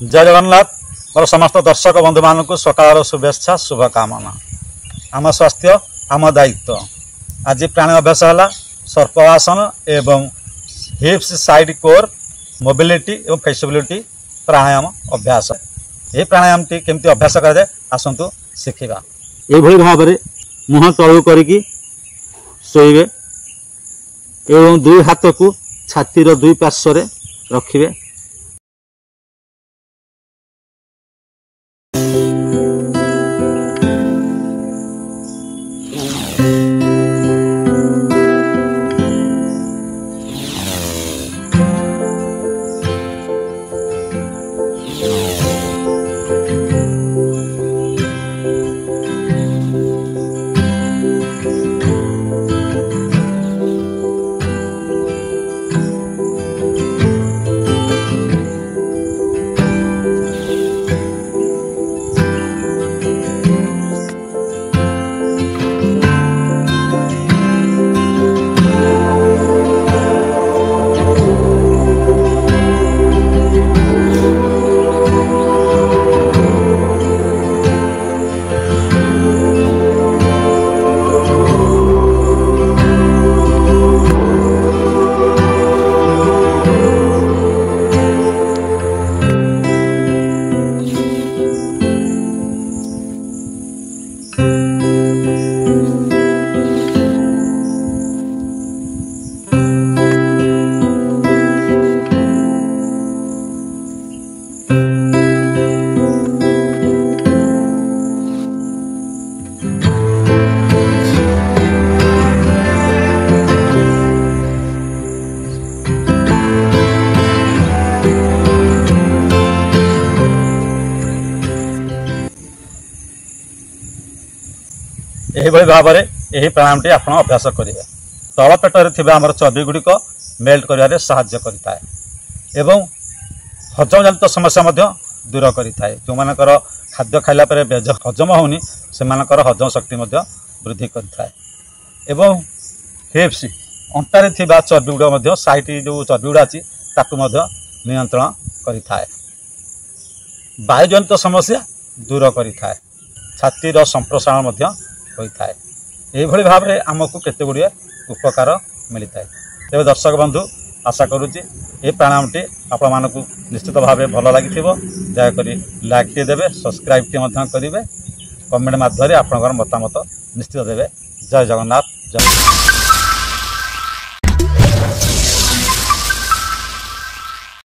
जय जगन्नाथ। मोर समस्त दर्शक बंधु मान सकाल शुभेच्छा शुभकामना। आम स्वास्थ्य आम दायित्व। आज प्राणायाम अभ्यास है सर्पासन एवं हिप्स साइड कोर मोबिलिटी एवं फ्लेक्सिबिलिटी प्राणायाम अभ्यास। यह प्राणायाम टी केमती अभ्यास कराए आसतु शिखा। यह भाव में मुह तलू करी शोबे एवं दुई हाथ को छातीर दुई पार्श्व रखिए। यही भाव में यही प्राणायाम टी आप अभ्यास करेंगे। तल पेटर थी आम चर्बी गुड़िक मेल्ट कर साहाय्य करें एवं हजम जनित समस्या दूर करें। जो मानकर खाद्य खाइला पर हजम होनी से हजम शक्ति वृद्धि करें एवं हिप्स अंटारे थी चर्बी गुड़ा साइट जो चर्बी गुड़ा अच्छी नियंत्रण करें। वायुजनित समस्या दूर करें। छातीर संप्रसारण होता है। यही भाव में आमको केते गुड़िए उपकार मिलता है। तेज दर्शक बंधु आशा करुच्ची ये प्राणायाम टी आपण मानक निश्चित भाव भल लगी दयाक लाइक टे देवे, सब्सक्राइब टे करेंगे, कमेंट माध्यम आपंकर मतामत निश्चित देवे। जय जगन्नाथ। जय